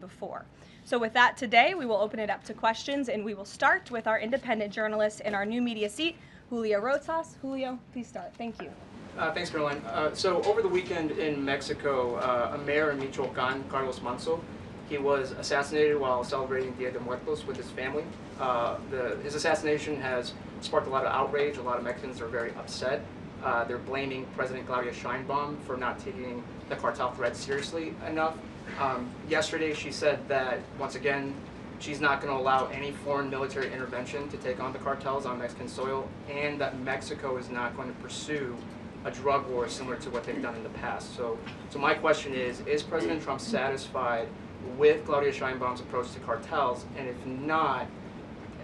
before. So with that, today we will open it up to questions, and we will start with our independent journalist in our new media seat, Julio Rosas. Julio, please start. Thank you. Thanks, Caroline. So over the weekend in Mexico, a mayor in Michoacan, Carlos Manso, he was assassinated while celebrating Dia de Muertos with his family. His assassination has sparked a lot of outrage. A lot of Mexicans are very upset. They're blaming President Claudia Sheinbaum for not taking the cartel threat seriously enough. Yesterday, she said that, once again, she's not going to allow any foreign military intervention to take on the cartels on Mexican soil, and that Mexico is not going to pursue a drug war similar to what they've done in the past. So my question is President Trump satisfied with Claudia Sheinbaum's approach to cartels? And if not,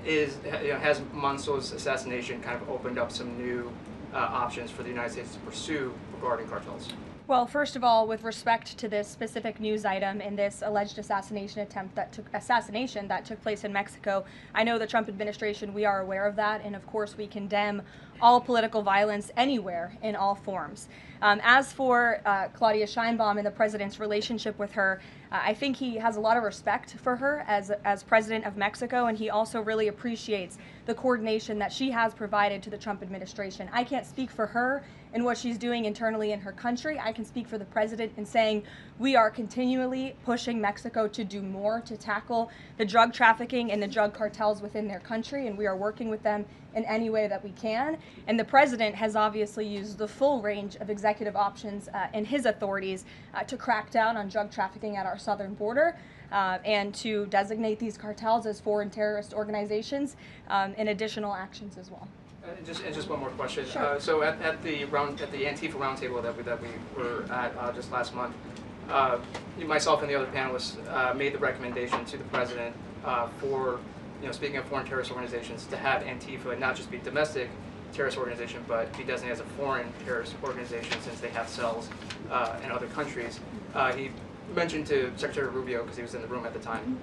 has Manso's assassination kind of opened up some new options for the United States to pursue regarding cartels? Well, first of all, with respect to this specific news item and this alleged assassination that took place in Mexico, I know the Trump administration, we are aware of that, and of course we condemn all political violence anywhere in all forms. As for Claudia Sheinbaum and the president's relationship with her, I think he has a lot of respect for her as president of Mexico, and he also really appreciates the coordination that she has provided to the Trump administration. I can't speak for her and what she's doing internally in her country. I can speak for the president in saying we are continually pushing Mexico to do more to tackle the drug trafficking and the drug cartels within their country, and we are working with them in any way that we can. And the president has obviously used the full range of executive options in his authorities to crack down on drug trafficking at our southern border and to designate these cartels as foreign terrorist organizations and additional actions as well. Just one more question. Sure. So at the Antifa roundtable that we were at just last month, myself and the other panelists made the recommendation to the president for, speaking of foreign terrorist organizations, to have Antifa not just be domestic terrorist organization, but be designated as a foreign terrorist organization since they have cells in other countries. He mentioned to Secretary Rubio, because he was in the room at the time,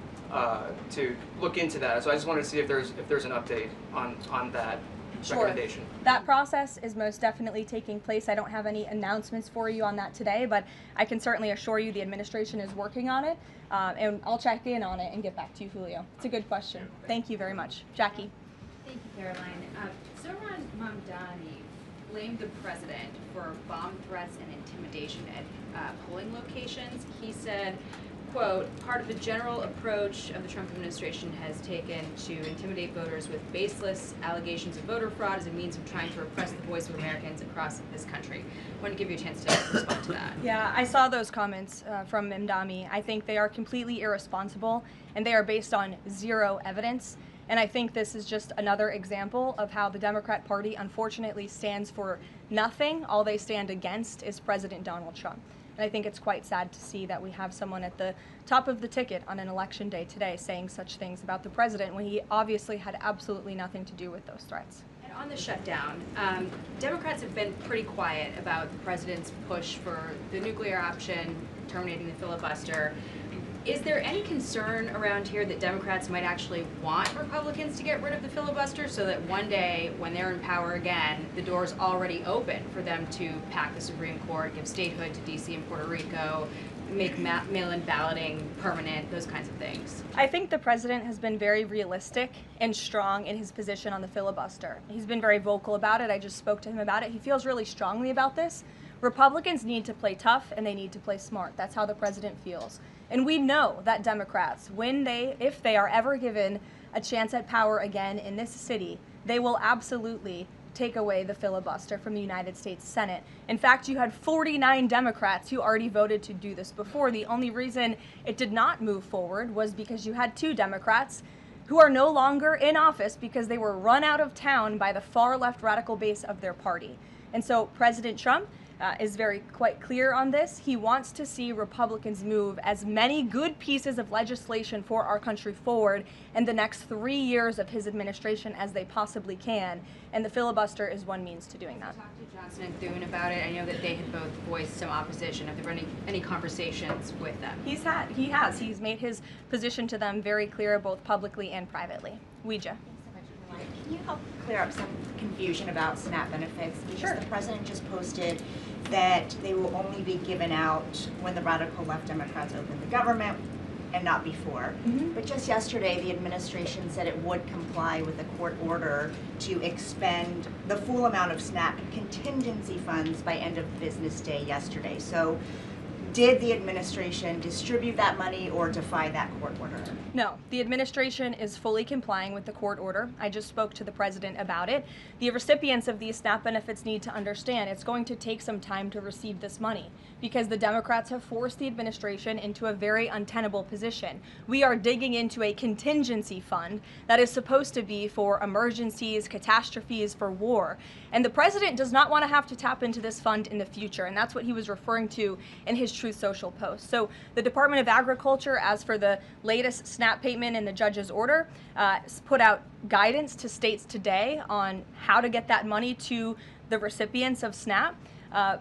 to look into that. So I just wanted to see if there's an update on that. Sure. That process is most definitely taking place. I don't have any announcements for you on that today, but I can certainly assure you the administration is working on it, and I'll check in on it and get back to you, Julio. It's a good question. Thank you very much. Jackie. Thank you, Caroline. Zoran Mamdani blamed the president for bomb threats and intimidation at polling locations. He said, quote, part of the general approach of the Trump administration has taken to intimidate voters with baseless allegations of voter fraud as a means of trying to repress the voice of Americans across this country. I want to give you a chance to respond to that. Yeah, I saw those comments from Mamdani. I think they are completely irresponsible, and they are based on zero evidence. And I think this is just another example of how the Democrat Party unfortunately stands for nothing. All they stand against is President Donald Trump. And I think it's quite sad to see that we have someone at the top of the ticket on an election day today saying such things about the president when he obviously had absolutely nothing to do with those threats. And on the shutdown, Democrats have been pretty quiet about the president's push for the nuclear option, terminating the filibuster. Is there any concern around here that Democrats might actually want Republicans to get rid of the filibuster so that one day, when they're in power again, the door's already open for them to pack the Supreme Court, give statehood to D.C. and Puerto Rico, make mail-in balloting permanent, those kinds of things? I think the president has been very realistic and strong in his position on the filibuster. He's been very vocal about it. I just spoke to him about it. He feels really strongly about this. Republicans need to play tough and they need to play smart. That's how the president feels. And we know that Democrats, if they are ever given a chance at power again in this city, they will absolutely take away the filibuster from the United States Senate. In fact, you had 49 Democrats who already voted to do this before. The only reason it did not move forward was because you had 2 Democrats who are no longer in office because they were run out of town by the far left radical base of their party. And so President Trump is quite clear on this. He wants to see Republicans move as many good pieces of legislation for our country forward in the next 3 years of his administration as they possibly can, and the filibuster is one means to doing that. I talked to Johnson and Thune about it. I know that they had both voiced some opposition. Have there been any conversations with them? He has. He's made his position to them very clear, both publicly and privately. Ouija. Can you help clear up some confusion about SNAP benefits? Because Sure. The president just posted that they will only be given out when the radical left Democrats open the government. and not before. But just yesterday, the administration said it would comply with a court order to expend the full amount of SNAP contingency funds by end of business day yesterday. So did the administration distribute that money or defy that court order? No, the administration is fully complying with the court order. I just spoke to the president about it. The recipients of these SNAP benefits need to understand it's going to take some time to receive this money because the Democrats have forced the administration into a very untenable position. We are digging into a contingency fund that is supposed to be for emergencies, catastrophes, for war. And the president does not want to have to tap into this fund in the future, and that's what he was referring to in his Truth Social post. So the Department of Agriculture, as for the latest SNAP payment in the judge's order, put out guidance to states today on how to get that money to the recipients of SNAP.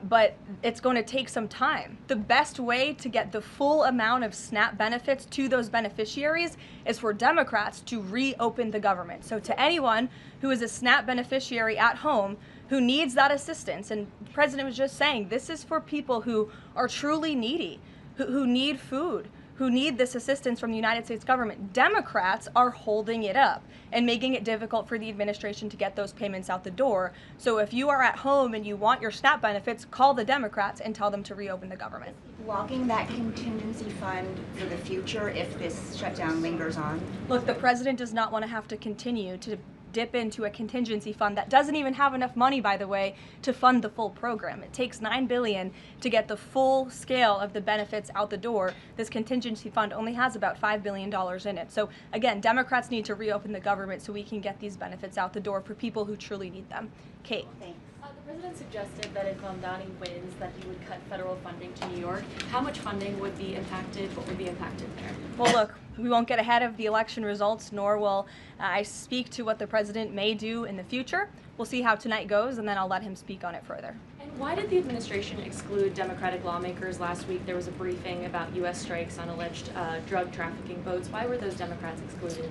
But it's going to take some time. The best way to get the full amount of SNAP benefits to those beneficiaries is for Democrats to reopen the government. So to anyone who is a SNAP beneficiary at home who needs that assistance, and the president was just saying, this is for people who are truly needy, who need food, who need this assistance from the United States government. Democrats are holding it up and making it difficult for the administration to get those payments out the door. So if you are at home and you want your SNAP benefits, call the Democrats and tell them to reopen the government. Blocking that contingency fund for the future if this shutdown lingers on? Look, the president does not want to have to continue to dip into a contingency fund that doesn't even have enough money, by the way, to fund the full program. It takes $9 billion to get the full scale of the benefits out the door. This contingency fund only has about $5 billion in it. So again, Democrats need to reopen the government so we can get these benefits out the door for people who truly need them. Kate. Thanks. The president suggested that if Mamdani wins, that he would cut federal funding to New York. How much funding would be impacted? What would be impacted there? Well, look, we won't get ahead of the election results, nor will I speak to what the president may do in the future. We'll see how tonight goes, and then I'll let him speak on it further. And why did the administration exclude Democratic lawmakers? Last week there was a briefing about U.S. strikes on alleged drug trafficking boats. Why were those Democrats excluded?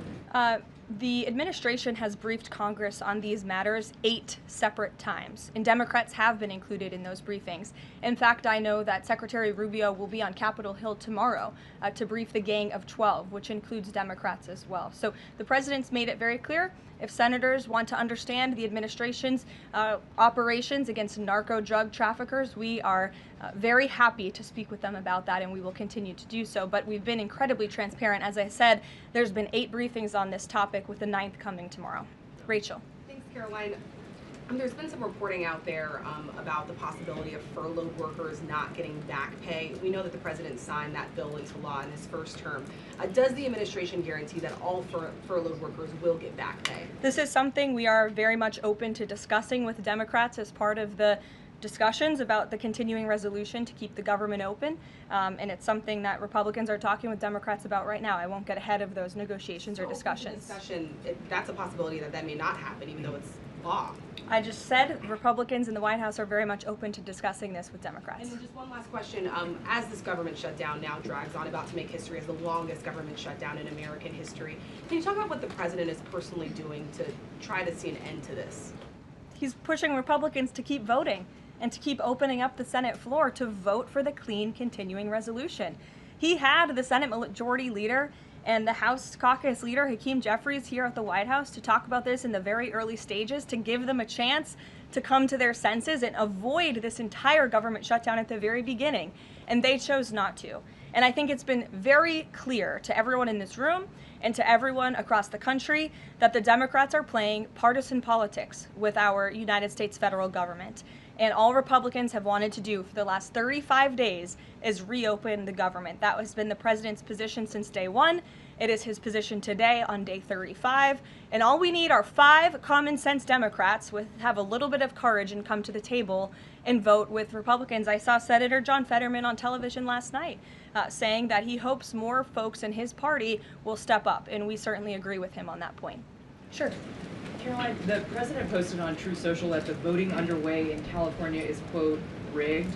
The administration has briefed Congress on these matters 8 separate times, and Democrats have been included in those briefings. In fact, I know that Secretary Rubio will be on Capitol Hill tomorrow to brief the Gang of 12, which includes Democrats as well. So the president's made it very clear, if senators want to understand the administration's operations against narco-drug traffickers, we are very happy to speak with them about that, and we will continue to do so. But we've been incredibly transparent. As I said, there's been 8 briefings on this topic, with the 9th coming tomorrow. Rachel. Thanks, Caroline. There's been some reporting out there about the possibility of furloughed workers not getting back pay. We know that the president signed that bill into law in his first term. Does the administration guarantee that all furloughed workers will get back pay? This is something we are very much open to discussing with Democrats as part of the discussions about the continuing resolution to keep the government open, and it's something that Republicans are talking with Democrats about right now. I won't get ahead of those negotiations or discussions. That's a possibility that may not happen, even though it's law. I just said Republicans in the White House are very much open to discussing this with Democrats. And just one last question. As this government shutdown now drags on, about to make history as the longest government shutdown in American history, can you talk about what the president is personally doing to try to see an end to this? He's pushing Republicans to keep voting and to keep opening up the Senate floor to vote for the clean continuing resolution. He had the Senate Majority Leader and the House Caucus Leader, Hakeem Jeffries, here at the White House to talk about this in the very early stages, to give them a chance to come to their senses and avoid this entire government shutdown at the very beginning. And they chose not to. And I think it's been very clear to everyone in this room and to everyone across the country that the Democrats are playing partisan politics with our United States federal government. And all Republicans have wanted to do for the last 35 days is reopen the government. That has been the president's position since day one. It is his position today on day 35. And all we need are 5 common sense Democrats with have a little bit of courage and come to the table and vote with Republicans. I saw Senator John Fetterman on television last night saying that he hopes more folks in his party will step up. And we certainly agree with him on that point. Sure. Caroline, the president posted on Truth Social that the voting underway in California is, quote, rigged.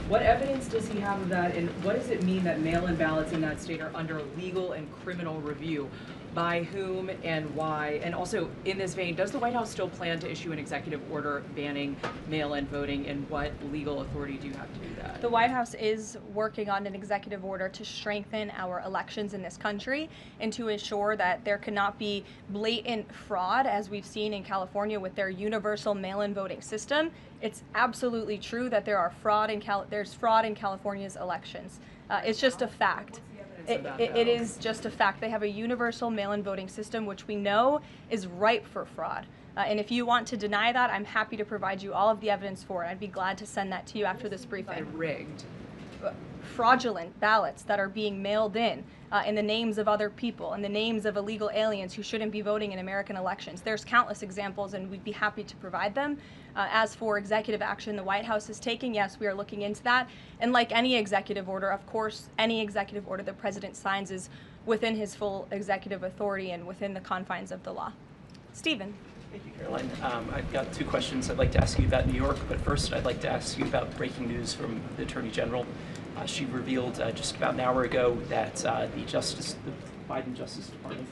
What evidence does he have of that, and what does it mean that mail-in ballots in that state are under legal and criminal review? By whom and why? And also, in this vein, does the White House still plan to issue an executive order banning mail-in voting, and what legal authority do you have to do that? The White House is working on an executive order to strengthen our elections in this country and to ensure that there cannot be blatant fraud, as we've seen in California with their universal mail-in voting system. It's absolutely true that there's fraud in California's elections. It's just a fact. It is just a fact. They have a universal mail-in voting system, which we know is ripe for fraud. And if you want to deny that, I'm happy to provide you all of the evidence for it. I'd be glad to send that to you after this briefing. Rigged. Fraudulent ballots that are being mailed in the names of other people, in the names of illegal aliens who shouldn't be voting in American elections. There's countless examples, and we'd be happy to provide them. As for executive action the White House is taking, yes, we are looking into that. And like any executive order, of course, any executive order the president signs is within his full executive authority and within the confines of the law. Stephen. Thank you, Caroline. I've got two questions I'd like to ask you about New York, but first I'd like to ask you about breaking news from the Attorney General. She revealed just about an hour ago that the Biden Justice Department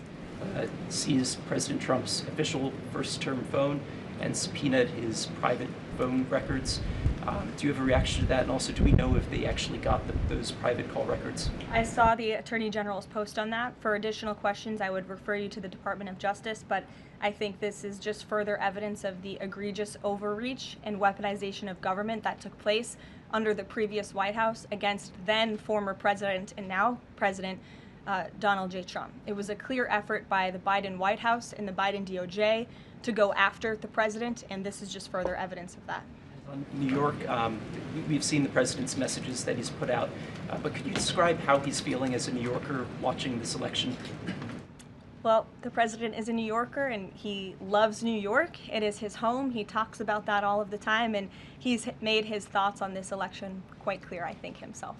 seized President Trump's official first-term phone and subpoenaed his private phone records. Do you have a reaction to that? And also, do we know if they actually got those private call records? I saw the Attorney General's post on that. For additional questions, I would refer you to the Department of Justice, but I think this is just further evidence of the egregious overreach and weaponization of government that took place under the previous White House against then former President and now President Donald J. Trump. It was a clear effort by the Biden White House and the Biden DOJ to go after the president, and this is just further evidence of that. On New York, we've seen the president's messages that he's put out, but could you describe how he's feeling as a New Yorker watching this election? Well, the president is a New Yorker and he loves New York. It is his home. He talks about that all of the time, and he's made his thoughts on this election quite clear, I think, himself.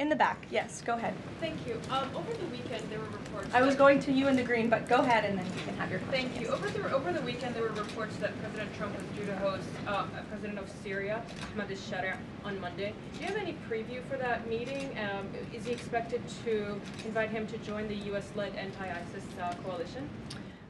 In the back, yes, go ahead. Thank you. Over the weekend, there were reports. I was going to you in the green, but go ahead and then you can have your question. Thank you. Over the weekend, there were reports that President Trump was due to host President of Syria, Ahmed al-Shara, on Monday. Do you have any preview for that meeting? Is he expected to invite him to join the U.S.-led anti-ISIS coalition?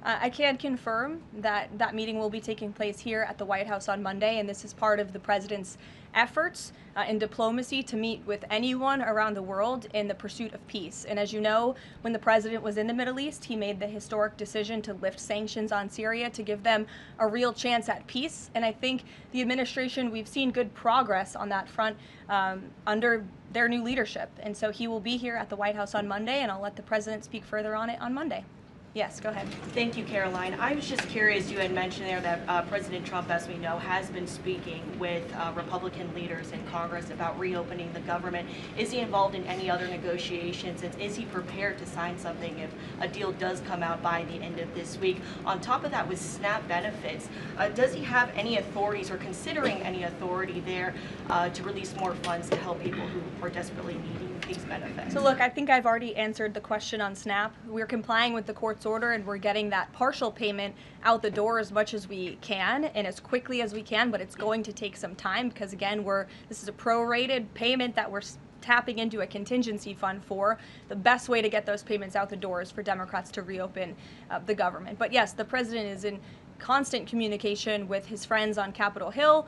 I can confirm that that meeting will be taking place here at the White House on Monday, and this is part of the president's efforts in diplomacy to meet with anyone around the world in the pursuit of peace. And as you know, when the president was in the Middle East, he made the historic decision to lift sanctions on Syria to give them a real chance at peace. And I think the administration, we've seen good progress on that front under their new leadership. And so he will be here at the White House on Monday, and I'll let the president speak further on it on Monday. Yes, go ahead. Thank you, Caroline. I was just curious, you had mentioned there that President Trump, as we know, has been speaking with Republican leaders in Congress about reopening the government. Is he involved in any other negotiations, and is he prepared to sign something if a deal does come out by the end of this week? On top of that, with SNAP benefits, does he have any authorities or considering any authority there to release more funds to help people who are desperately needing these benefits? So look, I think I've already answered the question on SNAP. We're complying with the court's order, and we're getting that partial payment out the door as much as we can and as quickly as we can, but it's going to take some time because, again, this is a prorated payment that we're tapping into a contingency fund for. The best way to get those payments out the door is for Democrats to reopen the government. But yes, the president is in constant communication with his friends on Capitol Hill.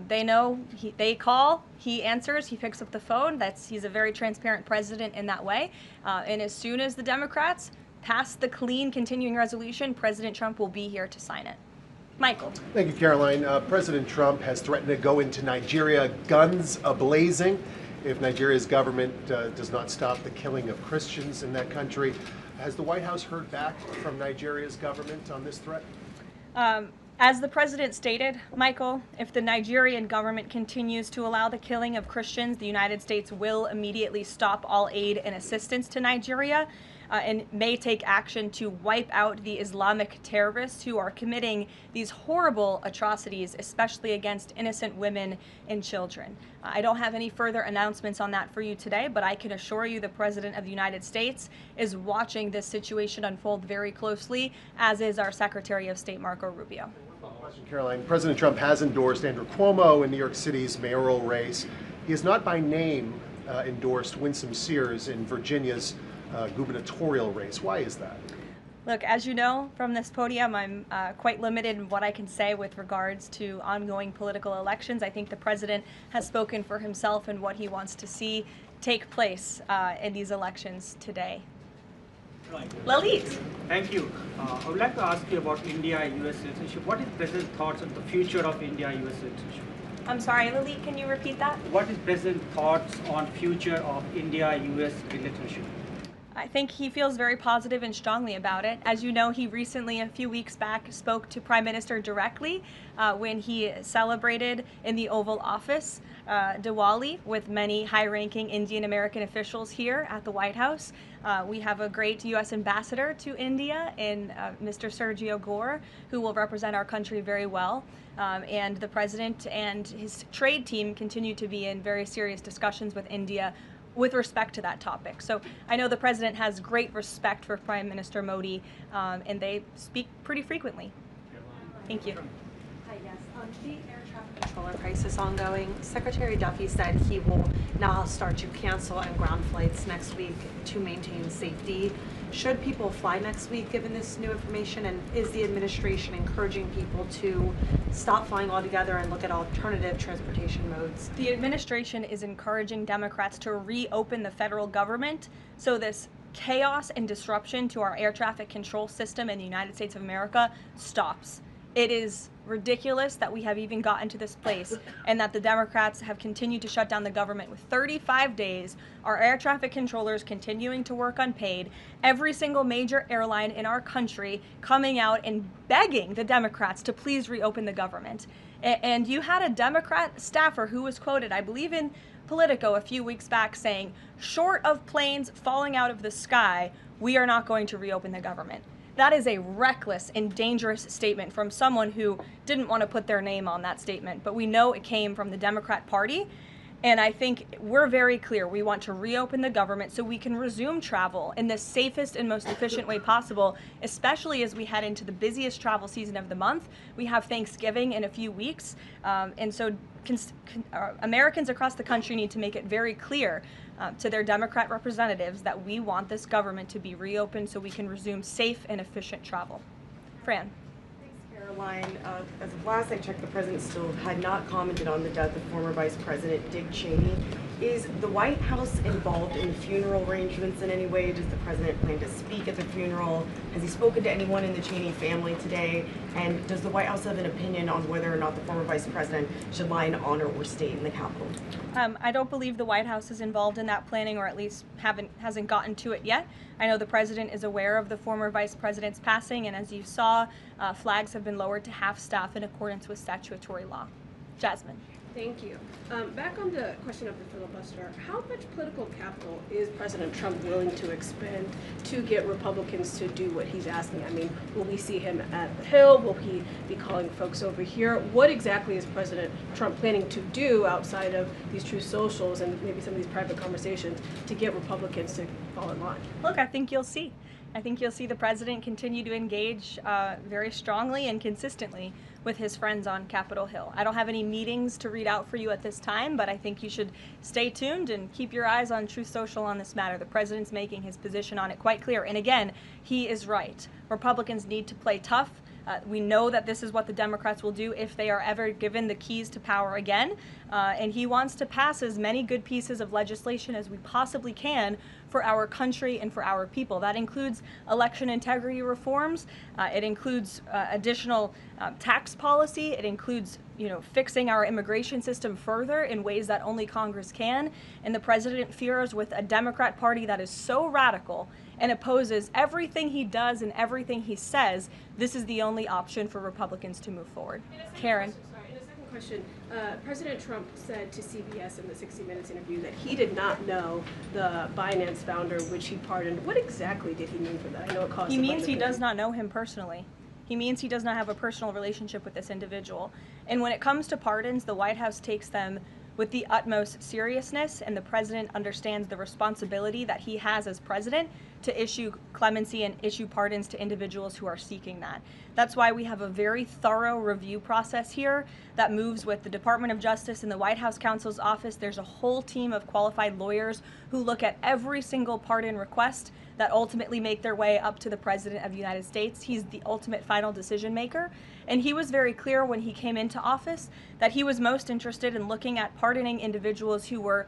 They know, they call, he answers, he picks up the phone. He's a very transparent president in that way. And as soon as the Democrats pass the clean continuing resolution, President Trump will be here to sign it. Michael. Thank you, Caroline. President Trump has threatened to go into Nigeria guns a-blazing if Nigeria's government does not stop the killing of Christians in that country. Has the White House heard back from Nigeria's government on this threat? As the president stated, Michael, if the Nigerian government continues to allow the killing of Christians, the United States will immediately stop all aid and assistance to Nigeria and may take action to wipe out the Islamic terrorists who are committing these horrible atrocities, especially against innocent women and children. I don't have any further announcements on that for you today, but I can assure you the President of the United States is watching this situation unfold very closely, as is our Secretary of State, Marco Rubio. Caroline, President Trump has endorsed Andrew Cuomo in New York City's mayoral race. He has not by name endorsed Winsome Sears in Virginia's gubernatorial race. Why is that? Look, as you know from this podium, I'm quite limited in what I can say with regards to ongoing political elections. I think the president has spoken for himself and what he wants to see take place in these elections today. Lalit. Thank you. I would like to ask you about India-U.S. relationship. What is President's thoughts on the future of India-U.S. relationship? I'm sorry, Lalit, can you repeat that? What is President's thoughts on future of India-U.S. relationship? I think he feels very positive and strongly about it. As you know, he recently, a few weeks back, spoke to Prime Minister directly when he celebrated in the Oval Office Diwali with many high-ranking Indian American officials here at the White House. We have a great U.S. ambassador to India in Mr. Sergio Gore, who will represent our country very well. And the president and his trade team continue to be in very serious discussions with India with respect to that topic. So I know the president has great respect for Prime Minister Modi, and they speak pretty frequently. Thank you. Hi, yes. The air traffic controller crisis ongoing. Secretary Duffy said he will now start to cancel on ground flights next week to maintain safety. Should people fly next week given this new information, and is the administration encouraging people to stop flying altogether and look at alternative transportation modes? The administration is encouraging Democrats to reopen the federal government so this chaos and disruption to our air traffic control system in the United States of America stops. It is ridiculous that we have even gotten to this place and that the Democrats have continued to shut down the government with 35 days, our air traffic controllers continuing to work unpaid, every single major airline in our country coming out and begging the Democrats to please reopen the government. And you had a Democrat staffer who was quoted, I believe in Politico a few weeks back, saying, short of planes falling out of the sky, we are not going to reopen the government. That is a reckless and dangerous statement from someone who didn't want to put their name on that statement, but we know it came from the Democrat Party, and I think we're very clear. We want to reopen the government so we can resume travel in the safest and most efficient way possible, especially as we head into the busiest travel season of the month. We have Thanksgiving in a few weeks, and so Americans across the country need to make it very clear to their Democrat representatives that we want this government to be reopened so we can resume safe and efficient travel. Fran. Thanks, Caroline. As of last I checked, the president still had not commented on the death of former Vice President Dick Cheney. Is the White House involved in the funeral arrangements in any way? Does the president plan to speak at the funeral? Has he spoken to anyone in the Cheney family today? And does the White House have an opinion on whether or not the former vice president should lie in honor or state in the Capitol? I don't believe the White House is involved in that planning, or at least hasn't gotten to it yet. I know the president is aware of the former vice president's passing, and as you saw, flags have been lowered to half staff in accordance with statutory law. Jasmine. Thank you. Back on the question of the filibuster, how much political capital is President Trump willing to expend to get Republicans to do what he's asking? I mean, will we see him at the Hill? Will he be calling folks over here? What exactly is President Trump planning to do outside of these true socials and maybe some of these private conversations to get Republicans to fall in line? Look, I think you'll see. I think you'll see the president continue to engage very strongly and consistently with his friends on Capitol Hill. I don't have any meetings to read out for you at this time, but I think you should stay tuned and keep your eyes on Truth Social on this matter. The president's making his position on it quite clear. And again, he is right. Republicans need to play tough. We know that this is what the Democrats will do if they are ever given the keys to power again. And he wants to pass as many good pieces of legislation as we possibly can for our country and for our people. That includes election integrity reforms. It includes additional tax policy. It includes, fixing our immigration system further in ways that only Congress can. And the president fears with a Democrat Party that is so radical and opposes everything he does and everything he says, this is the only option for Republicans to move forward. Karen. In a second question, President Trump said to CBS in the 60 Minutes interview that he did not know the Binance founder, which he pardoned. What exactly did he mean for that? I know it caused He means he does not know him personally. He means he does not have a personal relationship with this individual. And when it comes to pardons, the White House takes them with the utmost seriousness, and the president understands the responsibility that he has as president to issue clemency and issue pardons to individuals who are seeking that. That's why we have a very thorough review process here that moves with the Department of Justice and the White House counsel's office. There's a whole team of qualified lawyers who look at every single pardon request that ultimately make their way up to the President of the United States. He's the ultimate final decision maker. And he was very clear when he came into office that he was most interested in looking at pardoning individuals who were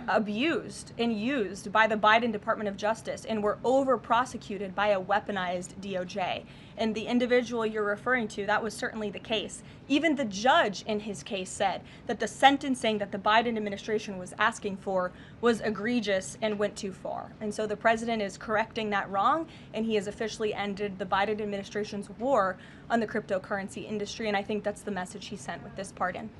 abused and used by the Biden Department of Justice and were over-prosecuted by a weaponized DOJ. And the individual you're referring to, that was certainly the case. Even the judge in his case said that the sentencing that the Biden administration was asking for was egregious and went too far. And so the president is correcting that wrong, and he has officially ended the Biden administration's war on the cryptocurrency industry, and I think that's the message he sent with this pardon.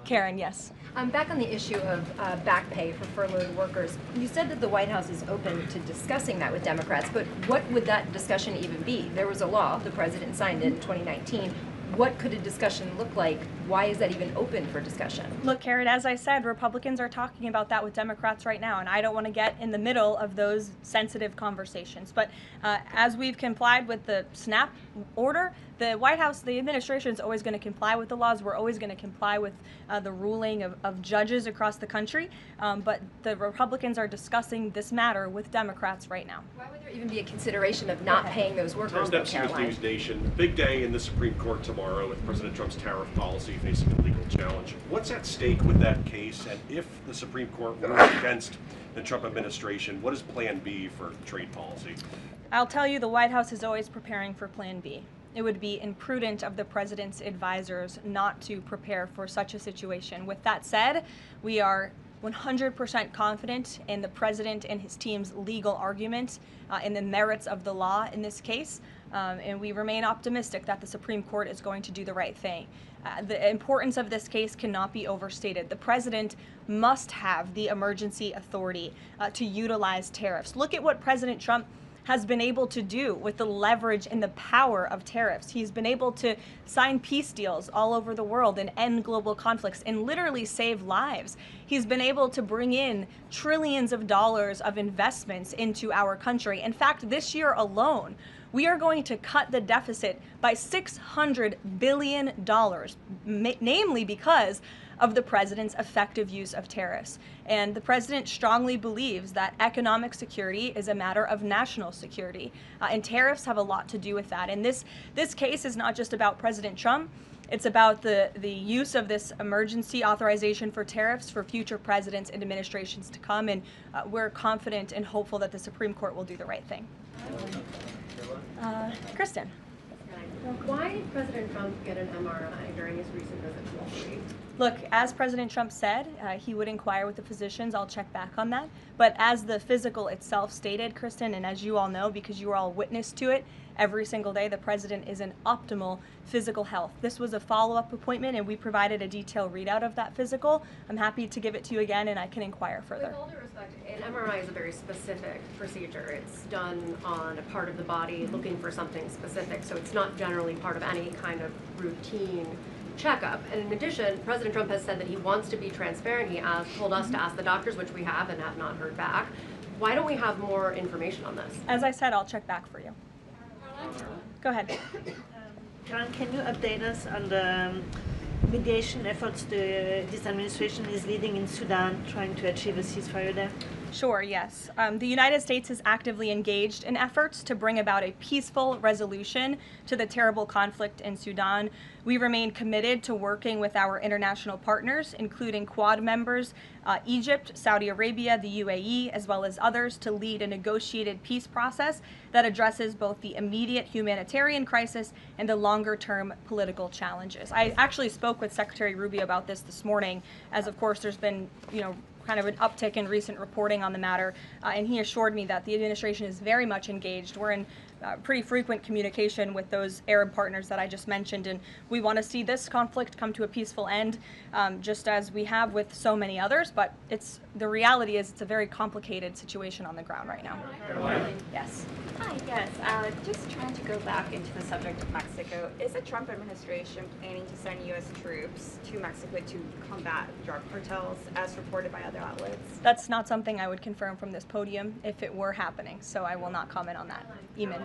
Karen, yes. Back on the issue of back pay for furloughed workers, you said that the White House is open to discussing that with Democrats, but what would that discussion even be? There was a law, the president signed it in 2019. What could a discussion look like? Why is that even open for discussion? Look, Karen, as I said, Republicans are talking about that with Democrats right now, and I don't want to get in the middle of those sensitive conversations. But as we've complied with the SNAP order, the White House, the administration is always going to comply with the laws. We're always going to comply with the ruling of judges across the country. But the Republicans are discussing this matter with Democrats right now. Why would there even be a consideration of not paying those workers? Tom Dempsey with News Nation. Big day in the Supreme Court tomorrow with President Trump's tariff policy facing a legal challenge. What's at stake with that case? And if the Supreme Court rules against the Trump administration, what is Plan B for trade policy? I'll tell you, the White House is always preparing for Plan B. It would be imprudent of the president's advisors not to prepare for such a situation. With that said, we are 100% confident in the president and his team's legal argument in the merits of the law in this case, and we remain optimistic that the Supreme Court is going to do the right thing. The importance of this case cannot be overstated. The president must have the emergency authority to utilize tariffs. Look at what President Trump has been able to do with the leverage and the power of tariffs. He's been able to sign peace deals all over the world and end global conflicts and literally save lives. He's been able to bring in trillions of dollars of investments into our country. In fact, this year alone, we are going to cut the deficit by $600 billion, namely because of the president's effective use of tariffs. And the president strongly believes that economic security is a matter of national security, and tariffs have a lot to do with that. And this case is not just about President Trump. It's about the use of this emergency authorization for tariffs for future presidents and administrations to come, and we're confident and hopeful that the Supreme Court will do the right thing. Kristen. Why did President Trump get an MRI during his recent visit to Wall Street? Look, as President Trump said, he would inquire with the physicians. I'll check back on that. But as the physical itself stated, Kristen, and as you all know because you were all witness to it, every single day the president is in optimal physical health. This was a follow-up appointment, and we provided a detailed readout of that physical. I'm happy to give it to you again, and I can inquire further. With all due respect, an MRI is a very specific procedure. It's done on a part of the body looking for something specific, so it's not generally part of any kind of routine checkup. And in addition, President Trump has said that he wants to be transparent. He told us to ask the doctors, which we have and have not heard back. Why don't we have more information on this? As I said, I'll check back for you. Go ahead. Karen, can you update us on the mediation efforts this administration is leading in Sudan, trying to achieve a ceasefire there? Sure, yes. The United States is actively engaged in efforts to bring about a peaceful resolution to the terrible conflict in Sudan. We remain committed to working with our international partners, including Quad members, Egypt, Saudi Arabia, the UAE, as well as others, to lead a negotiated peace process that addresses both the immediate humanitarian crisis and the longer-term political challenges. I actually spoke with Secretary Rubio about this morning, as of course there's been, kind of an uptick in recent reporting on the matter, and he assured me that the administration is very much engaged. We're in pretty frequent communication with those Arab partners that I just mentioned, and we want to see this conflict come to a peaceful end, just as we have with so many others. But the reality is it's a very complicated situation on the ground right now. Yes. Hi, yes. Just trying to go back into the subject of Mexico. Is the Trump administration planning to send U.S. troops to Mexico to combat drug cartels, as reported by other outlets? That's not something I would confirm from this podium if it were happening, so I will not comment on that. Eamon.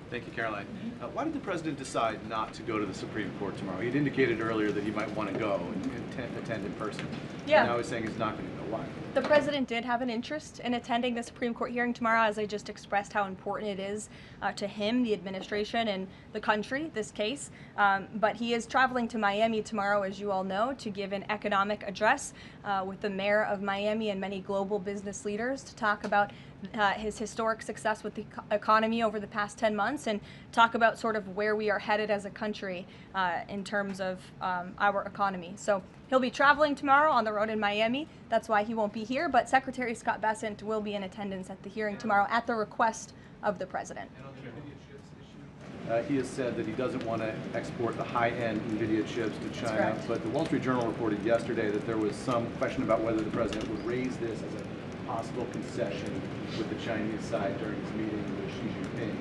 Thank you, Caroline. Why did the president decide not to go to the Supreme Court tomorrow? He had indicated earlier that he might want to go and attend in person. Yeah. Now he's saying he's not going to go. Why? The president did have an interest in attending the Supreme Court hearing tomorrow, as I just expressed how important it is to him, the administration, and the country, this case. But he is traveling to Miami tomorrow, as you all know, to give an economic address with the mayor of Miami and many global business leaders to talk about his historic success with the economy over the past 10 months and talk about sort of where we are headed as a country in terms of our economy. So he'll be traveling tomorrow on the road in Miami. That's why he won't be here, but Secretary Scott Bessent will be in attendance at the hearing tomorrow at the request of the president. He has said that he doesn't want to export the high-end NVIDIA chips to China, but the Wall Street Journal reported yesterday that there was some question about whether the president would raise this as a possible concession with the Chinese side during his meeting with Xi Jinping.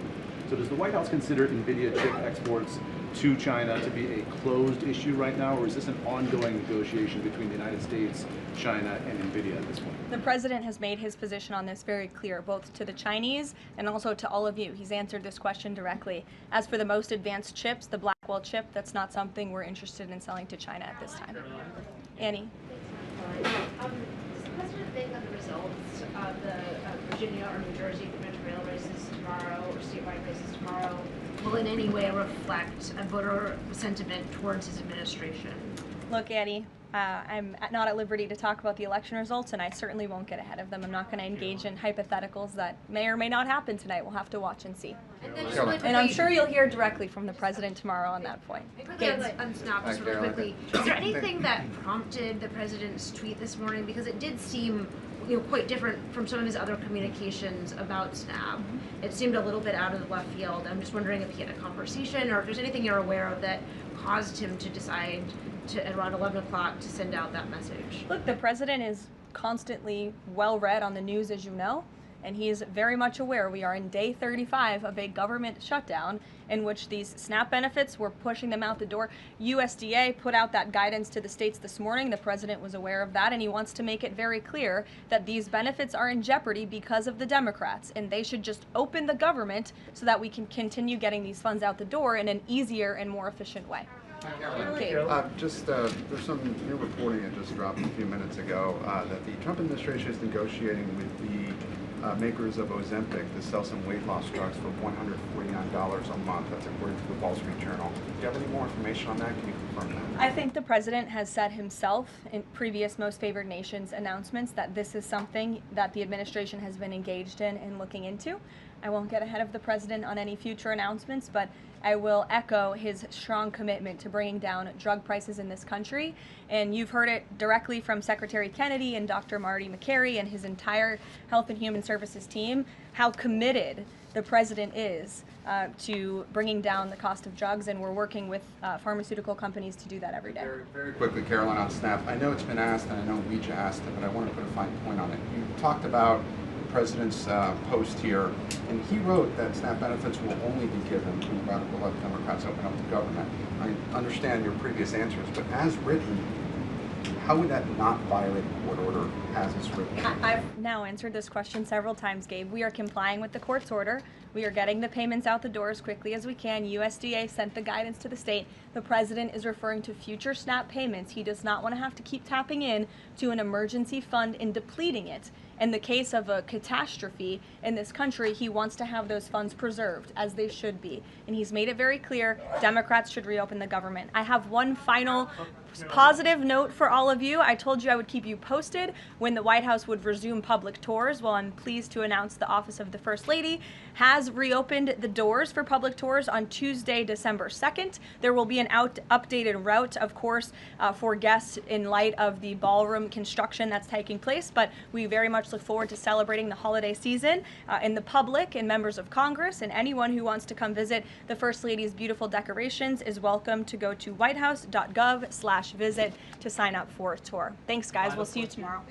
So does the White House consider NVIDIA chip exports to China to be a closed issue right now, or is this an ongoing negotiation between the United States, China, and NVIDIA at this point? The president has made his position on this very clear, both to the Chinese and also to all of you. He's answered this question directly. As for the most advanced chips, the Blackwell chip, that's not something we're interested in selling to China at this time. Annie. Does the president think that the results of the Virginia or New Jersey gubernatorial races tomorrow, or statewide races tomorrow, will in any way reflect a voter sentiment towards his administration? Look, Annie, I'm not at liberty to talk about the election results, and I certainly won't get ahead of them. I'm not going to engage in hypotheticals that may or may not happen tonight. We'll have to watch and see. And I'm sure you'll hear directly from the president tomorrow on that point. On Snap, just really quickly, is there anything that prompted the president's tweet this morning? Because it did seem quite different from some of his other communications about Snap. It seemed a little bit out of the left field. I'm just wondering if he had a conversation or if there's anything you're aware of that caused him to decide to, at around 11 o'clock, to send out that message. Look, the president is constantly well read on the news, as you know, and he is very much aware we are in day 35 of a government shutdown in which these SNAP benefits, we're pushing them out the door. USDA put out that guidance to the states this morning. The president was aware of that, and he wants to make it very clear that these benefits are in jeopardy because of the Democrats, and they should just open the government so that we can continue getting these funds out the door in an easier and more efficient way. There's some new reporting that just dropped a few minutes ago that the Trump administration is negotiating with the makers of Ozempic to sell some weight loss drugs for $149 a month. That's according to the Wall Street Journal. Do you have any more information on that? Can you confirm that? I think the president has said himself in previous Most Favored Nations announcements that this is something that the administration has been engaged in and looking into. I won't get ahead of the president on any future announcements, but I will echo his strong commitment to bringing down drug prices in this country. And you've heard it directly from Secretary Kennedy and Dr. Marty Makary and his entire Health and Human Services team, how committed the president is to bringing down the cost of drugs, and we're working with pharmaceutical companies to do that every day. Very quickly, Caroline, on SNAP. I know it's been asked, and I know Ouija asked it, but I want to put a fine point on it. You talked about President's post here, and he wrote that SNAP benefits will only be given when the radical left Democrats open up the government. I understand your previous answers, but as written, how would that not violate a court order as it's written? I've now answered this question several times, Gabe. We are complying with the court's order. We are getting the payments out the door as quickly as we can. USDA sent the guidance to the state. The president is referring to future SNAP payments. He does not want to have to keep tapping in to an emergency fund and depleting it. In the case of a catastrophe in this country, he wants to have those funds preserved, as they should be. And he's made it very clear Democrats should reopen the government. I have one final positive note for all of you. I told you I would keep you posted when the White House would resume public tours. Well, I'm pleased to announce the Office of the First Lady has reopened the doors for public tours on Tuesday, December 2nd. There will be an updated route, of course, for guests in light of the ballroom construction that's taking place, but we very much folks look forward to celebrating the holiday season. And the public and members of Congress and anyone who wants to come visit the First Lady's beautiful decorations is welcome to go to whitehouse.gov/visit to sign up for a tour. Thanks, guys. We'll see you tomorrow.